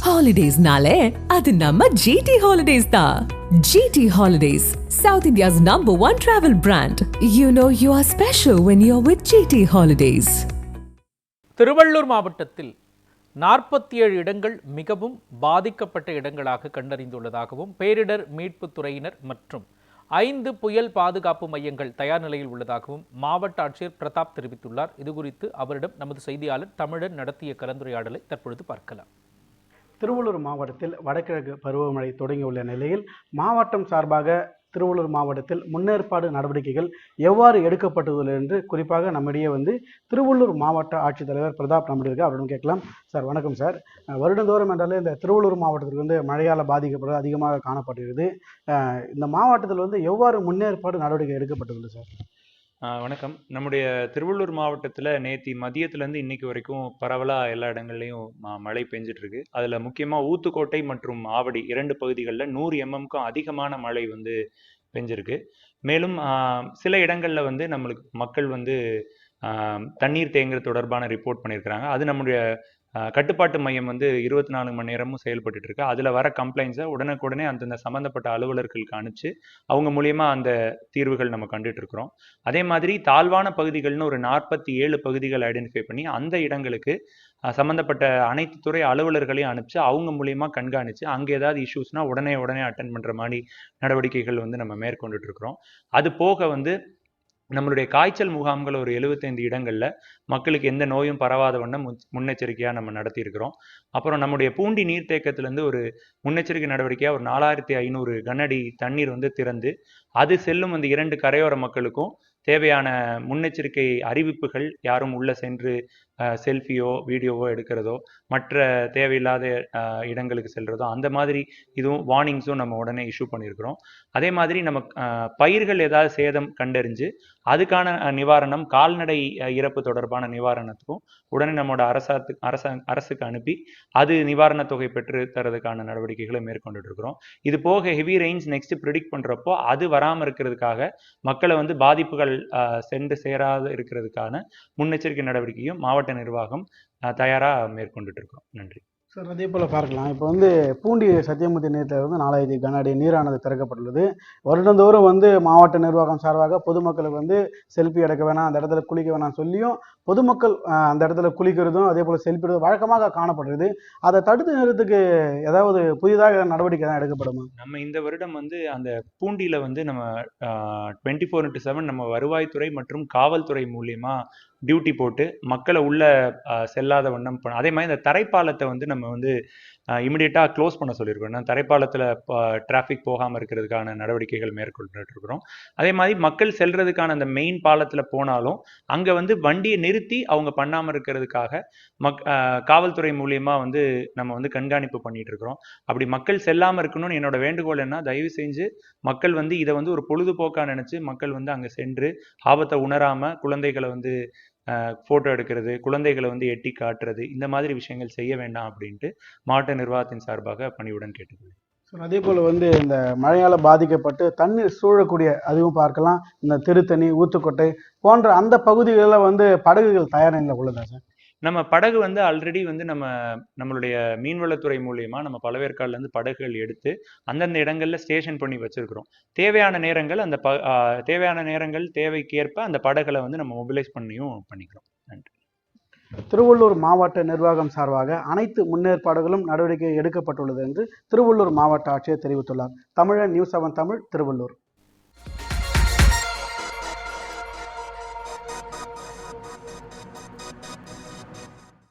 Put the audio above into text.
Holidays-nale, adu namma GT Holidays da. GT Holidays, South India's #1 travel brand. You know you are special when you're with GT Holidays. Tiruvallur மாவட்டத்தில் 47 இடங்கள் மிகவும் பாதிக்கப்பட்ட இடங்களாக கண்டறிந்துள்ளதாகவும் பேரிடர் மீட்புத் துறையினர் மற்றும் 5 புயல் பாதுகாப்பு மையங்கள் தயார் நிலையில் உள்ளதாகவும் மாவட்ட ஆட்சியர் பிரதாப் தெரிவித்துள்ளார். இதுகுறித்து அவரிடம் நமது செய்தியாளர் தமிழன் நடத்திய கலந்துரையாடலை தற்பொழுது பார்க்கலாம். திருவள்ளூர் மாவட்டத்தில் வடகிழக்கு பருவமழை தொடங்கியுள்ள நிலையில் மாவட்டம் சார்பாக திருவள்ளூர் மாவட்டத்தில் முன்னேற்பாடு நடவடிக்கைகள் எவ்வாறு எடுக்கப்பட்டுள்ளது என்று குறிப்பாக நம்மிடையே திருவள்ளூர் மாவட்ட ஆட்சித்தலைவர் பிரதாப் நம்முடைய அவரிடம் கேட்கலாம். சார் வணக்கம் சார். வருடந்தோறும் என்றாலே இந்த திருவள்ளூர் மாவட்டத்திற்கு மழையால் பாதிக்கப்படுவது அதிகமாக காணப்படுகிறது. இந்த மாவட்டத்தில் எவ்வாறு முன்னேற்பாடு நடவடிக்கை எடுக்கப்பட்டுள்ளது சார்? வணக்கம். நம்முடைய திருவள்ளூர் மாவட்டத்தில் நேற்று மதியத்துலேருந்து இன்னைக்கு வரைக்கும் பரவலாக எல்லா இடங்கள்லையும் மழை பெஞ்சிட்ருக்கு. அதில் முக்கியமாக ஊத்துக்கோட்டை மற்றும் ஆவடி 2 பகுதிகளில் 100 mmக்கும் அதிகமான மழை பெஞ்சிருக்கு. மேலும் சில இடங்களில் நம்மளுக்கு மக்கள் தண்ணீர் தேங்குறது தொடர்பான ரிப்போர்ட் பண்ணியிருக்கிறாங்க. அது நம்முடைய கட்டுப்பாட்டு மையம் 24 மணி நேரமும் செயல்பட்டு இருக்கு. அதில் வர கம்ப்ளைண்ட்ஸை உடனுக்குடனே அந்தந்த சம்மந்தப்பட்ட அலுவலர்களுக்கு அனுப்பிச்சு அவங்க மூலியமா அந்த தீர்வுகள் நம்ம கண்டுட்டு இருக்கிறோம். அதே மாதிரி தாழ்வான பகுதிகள்னு ஒரு 47 பகுதிகள் ஐடென்டிஃபை பண்ணி அந்த இடங்களுக்கு சம்மந்தப்பட்ட அனைத்து துறை அலுவலர்களையும் அனுப்பிச்சு அவங்க மூலியமா கண்காணிச்சு அங்கே ஏதாவது இஷ்யூஸ்னா உடனே அட்டென்ட் பண்ற மாதிரி நடவடிக்கைகள் நம்ம மேற்கொண்டுட்டு இருக்கிறோம். அது போக நம்மளுடைய காய்ச்சல் முகாம்கள் ஒரு 75 இடங்கள்ல மக்களுக்கு எந்த நோயும் பரவாத வண்ணம் முன்னெச்சரிக்கையா நம்ம நடத்தி இருக்கிறோம். அப்புறம் நம்முடைய பூண்டி நீர்த்தேக்கத்திலிருந்து ஒரு முன்னெச்சரிக்கை நடவடிக்கையா ஒரு 4500 கனஅடி தண்ணீர் திறந்து அது செல்லும் 2 கரையோர மக்களுக்கும் தேவையான முன்னெச்சரிக்கை அறிவிப்புகள், யாரும் உள்ள சென்று செல்ஃபியோ வீடியோவோ எடுக்கிறதோ மற்ற தேவையில்லாத இடங்களுக்கு செல்றதோ அந்த மாதிரி இதுவும் வார்னிங்ஸும் நம்ம உடனே இஷ்யூ பண்ணியிருக்கிறோம். அதே மாதிரி நம்ம பயிர்கள் ஏதாவது சேதம் கண்டறிஞ்சு அதுக்கான நிவாரணம், கால்நடை இறப்பு தொடர்பான நிவாரணத்துக்கும் உடனே நம்மளோட அரசுக்கு அனுப்பி அது நிவாரண தொகை பெற்று தரதுக்கான நடவடிக்கைகளை மேற்கொண்டுட்டு இருக்கிறோம். இது போக ஹெவி ரெயின்ஸ் நெக்ஸ்ட் ப்ரிடிக்ட் பண்றப்போ அது வராமல் இருக்கிறதுக்காக மக்களை பாதிப்புகள் சென்று சேராத இருக்கிறதுக்கான முன்னெச்சரிக்கை நடவடிக்கையும் மாவட்ட நிர்வாகம் தயாரா மேற்கொண்டுட்டு இருக்கோம். நன்றி சார். அதே போல் பார்க்கலாம், இப்போ பூண்டி சத்தியமூர்த்தி நீர்த்தேக்கத்தில் 4000 கனஅடி நீரானது திறக்கப்பட்டுள்ளது. வருடந்தோறும் மாவட்ட நிர்வாகம் சார்பாக பொதுமக்களுக்கு செல்ஃபி எடுக்க வேணாம், அந்த இடத்துல குளிக்க வேணாம் சொல்லியும் பொதுமக்கள் அந்த இடத்துல குளிக்கிறதும் அதே போல் செல்ஃபி எடுத்து வழக்கமாக காணப்படுறது. அதை தடுத்து நிறுத்துக்கு ஏதாவது புதிதாக நடவடிக்கை தான் எடுக்கப்படுமா? நம்ம இந்த வருடம் அந்த பூண்டியில நம்ம 24/7 நம்ம வருவாய்த்துறை மற்றும் காவல்துறை மூலியமா டியூட்டி போட்டு மக்களை உள்ள செல்லாத வண்ணம் அதே மாதிரி இந்த தரைப்பாலத்தை நம்ம இமிடியேட்டா க்ளோஸ் பண்ண சொல்லியிருக்கோம். தரைப்பாலத்தில் டிராஃபிக் போகாமல் இருக்கிறதுக்கான நடவடிக்கைகள் மேற்கொண்டுட்டு இருக்கிறோம். அதே மாதிரி மக்கள் செல்றதுக்கான அந்த மெயின் பாலத்தில் போனாலும் அங்கே வண்டியை நிறுத்தி அவங்க பண்ணாமல் இருக்கிறதுக்காக காவல்துறை மூலியமா நம்ம கண்காணிப்பு பண்ணிட்டு இருக்கிறோம். அப்படி மக்கள் செல்லாமல் இருக்கணும்னு என்னோட வேண்டுகோள் என்ன, தயவு செஞ்சு மக்கள் இதை ஒரு பொழுதுபோக்கா நினைச்சு மக்கள் அங்கே சென்று ஆபத்தை உணராம குழந்தைகளை போட்டோ எடுக்கிறது, குழந்தைகளை எட்டி காட்டுறது, இந்த மாதிரி விஷயங்கள் செய்ய வேண்டாம் அப்படின்ட்டு மாவட்ட நிர்வாகத்தின் சார்பாக பணிவுடன் கேட்டுக்கொள்கிறேன். அதே போல் இந்த மழையால் பாதிக்கப்பட்டு தண்ணீர் சூழக்கூடிய அதுவும் பார்க்கலாம். இந்த திருத்தணி, ஊத்துக்கோட்டை போன்ற அந்த பகுதிகளில் படகுகள் தயார் நிலையில் உள்ளதா சார்? நம்ம படகு ஆல்ரெடி நம்மளுடைய மீன்வளத்துறை மூலியமா நம்ம பழவேற்காடுல படகுகள் எடுத்து அந்தந்த இடங்கள்ல ஸ்டேஷன் பண்ணி வச்சிருக்கிறோம். தேவையான நேரங்கள் தேவைக்கேற்ப அந்த படகுகளை நம்ம மொபிலைஸ் பண்ணிக்கிறோம். நன்றி. திருவள்ளூர் மாவட்ட நிர்வாகம் சார்பாக அனைத்து முன்னேற்பாடுகளும் நடவடிக்கை எடுக்கப்பட்டுள்ளது என்று திருவள்ளூர் மாவட்ட ஆட்சியர் தெரிவித்துள்ளார். தமிழன் நியூஸ் 7 தமிழ், திருவள்ளூர்.